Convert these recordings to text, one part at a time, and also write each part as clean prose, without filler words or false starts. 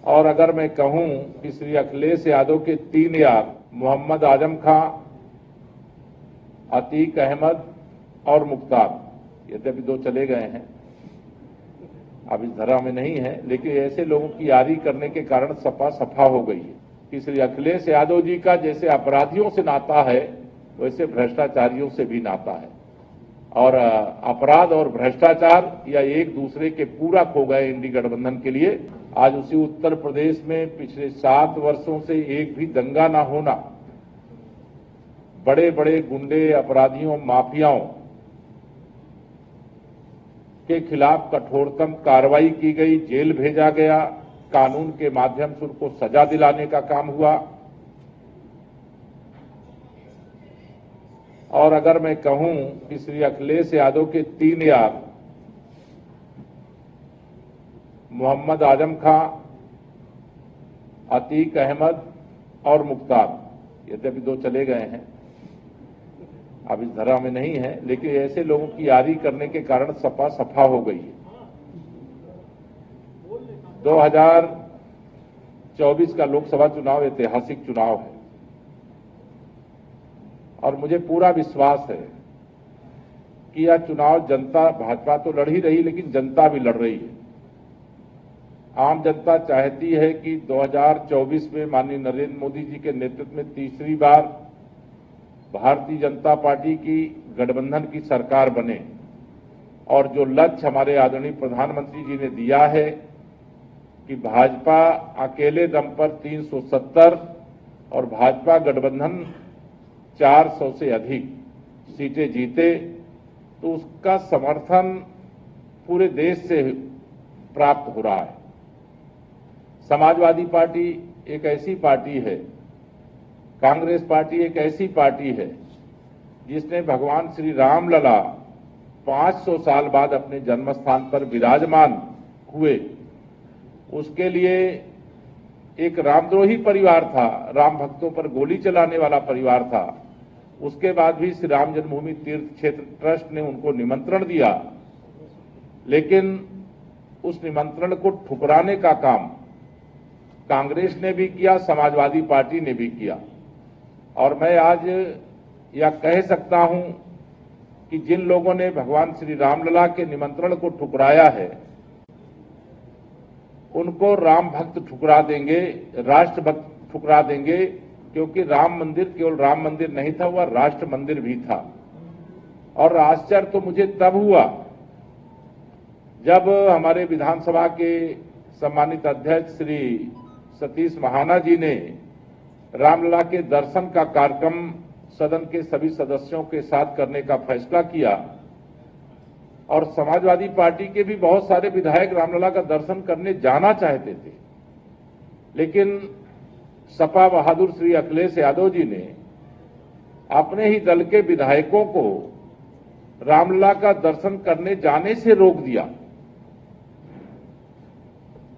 और अगर मैं कहूं कि श्री अखिलेश यादव के 3 यार मोहम्मद आजम खां, अतीक अहमद और मुख्तार, यद्यपि 2 चले गए हैं, अब इस धरा में नहीं है, लेकिन ऐसे लोगों की यारी करने के कारण सपा सफा हो गई है कि श्री अखिलेश यादव जी का जैसे अपराधियों से नाता है वैसे भ्रष्टाचारियों से भी नाता है। और अपराध और भ्रष्टाचार या एक दूसरे के पूरक हो गए इंडी गठबंधन के लिए। आज उसी उत्तर प्रदेश में पिछले 7 वर्षों से एक भी दंगा न होना, बड़े बड़े गुंडे, अपराधियों, माफियाओं के खिलाफ कठोरतम कार्रवाई की गई, जेल भेजा गया, कानून के माध्यम से उनको सजा दिलाने का काम हुआ। और अगर मैं कहूं कि श्री अखिलेश यादव के 3 यार मोहम्मद आजम खां, अतीक अहमद और मुख्तार, यद्यपि 2 चले गए हैं, अब इस धरा में नहीं है, लेकिन ऐसे लोगों की यारी करने के कारण सपा सफा हो गई है। 2024 का लोकसभा चुनाव ऐतिहासिक चुनाव है और मुझे पूरा विश्वास है कि यह चुनाव जनता, भाजपा तो लड़ ही रही लेकिन जनता भी लड़ रही है। आम जनता चाहती है कि 2024 में माननीय नरेंद्र मोदी जी के नेतृत्व में तीसरी बार भारतीय जनता पार्टी की गठबंधन की सरकार बने और जो लक्ष्य हमारे आदरणीय प्रधानमंत्री जी ने दिया है कि भाजपा अकेले दम पर 370 और भाजपा गठबंधन 400 से अधिक सीटें जीते, तो उसका समर्थन पूरे देश से प्राप्त हो रहा है। समाजवादी पार्टी एक ऐसी पार्टी है, कांग्रेस पार्टी एक ऐसी पार्टी है जिसने भगवान श्री रामलला 500 साल बाद अपने जन्म स्थान पर विराजमान हुए, उसके लिए एक रामद्रोही परिवार था, राम भक्तों पर गोली चलाने वाला परिवार था। उसके बाद भी श्री राम जन्मभूमि तीर्थ क्षेत्र ट्रस्ट ने उनको निमंत्रण दिया, लेकिन उस निमंत्रण को ठुकराने का काम कांग्रेस ने भी किया, समाजवादी पार्टी ने भी किया। और मैं आज यह कह सकता हूं कि जिन लोगों ने भगवान श्री रामलला के निमंत्रण को ठुकराया है उनको राम भक्त ठुकरा देंगे, राष्ट्र भक्त ठुकरा देंगे, क्योंकि राम मंदिर केवल राम मंदिर नहीं था, वह राष्ट्र मंदिर भी था। और आश्चर्य तो मुझे तब हुआ जब हमारे विधानसभा के सम्मानित अध्यक्ष श्री सतीश महाना जी ने रामलला के दर्शन का कार्यक्रम सदन के सभी सदस्यों के साथ करने का फैसला किया और समाजवादी पार्टी के भी बहुत सारे विधायक रामलला का दर्शन करने जाना चाहते थे, लेकिन सपा बहादुर श्री अखिलेश यादव जी ने अपने ही दल के विधायकों को रामलला का दर्शन करने जाने से रोक दिया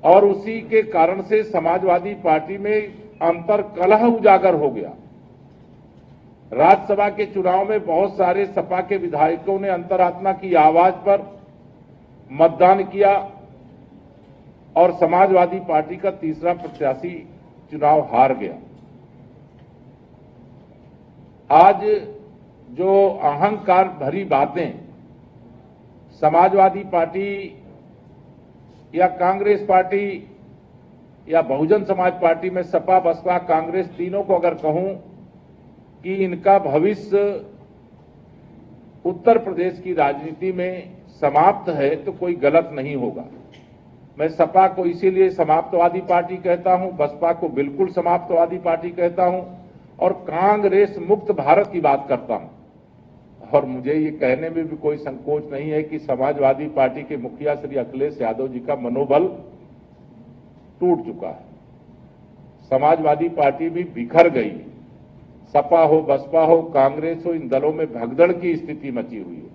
और उसी के कारण से समाजवादी पार्टी में अंतर कलह उजागर हो गया। राज्यसभा के चुनाव में बहुत सारे सपा के विधायकों ने अंतरात्मा की आवाज पर मतदान किया और समाजवादी पार्टी का तीसरा प्रत्याशी चुनाव हार गया। आज जो अहंकार भरी बातें समाजवादी पार्टी या कांग्रेस पार्टी या बहुजन समाज पार्टी में सपा, बसपा, कांग्रेस तीनों को अगर कहूं कि इनका भविष्य उत्तर प्रदेश की राजनीति में समाप्त है तो कोई गलत नहीं होगा। मैं सपा को इसीलिए समाप्तवादी पार्टी कहता हूं, बसपा को बिल्कुल समाप्तवादी पार्टी कहता हूं और कांग्रेस मुक्त भारत की बात करता हूं। और मुझे ये कहने में भी कोई संकोच नहीं है कि समाजवादी पार्टी के मुखिया श्री अखिलेश यादव जी का मनोबल टूट चुका है। समाजवादी पार्टी भी बिखर गई। सपा हो, बसपा हो, कांग्रेस हो, इन दलों में भगदड़ की स्थिति मची हुई है।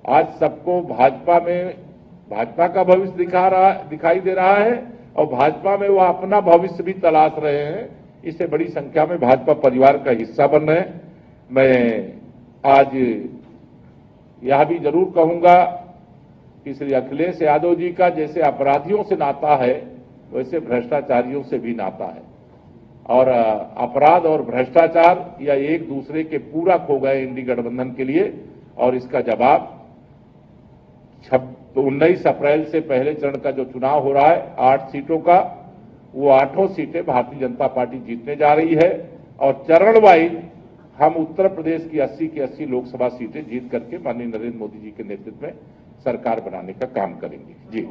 आज सबको भाजपा का भविष्य दिखाई दे रहा है और भाजपा में वो अपना भविष्य भी तलाश रहे हैं। इससे बड़ी संख्या में भाजपा परिवार का हिस्सा बन रहे हैं। मैं आज यह भी जरूर कहूंगा कि श्री अखिलेश यादव जी का जैसे अपराधियों से नाता है वैसे भ्रष्टाचारियों से भी नाता है। और अपराध और भ्रष्टाचार या एक दूसरे के पूरक हो गए इंडी गठबंधन के लिए, और इसका जवाब 19 अप्रैल से पहले चरण का जो चुनाव हो रहा है 8 सीटों का, वो 8 सीटें भारतीय जनता पार्टी जीतने जा रही है। और चरण वाइज हम उत्तर प्रदेश की 80 की 80 लोकसभा सीटें जीत करके माननीय नरेंद्र मोदी जी के नेतृत्व में सरकार बनाने का काम करेंगे। जी।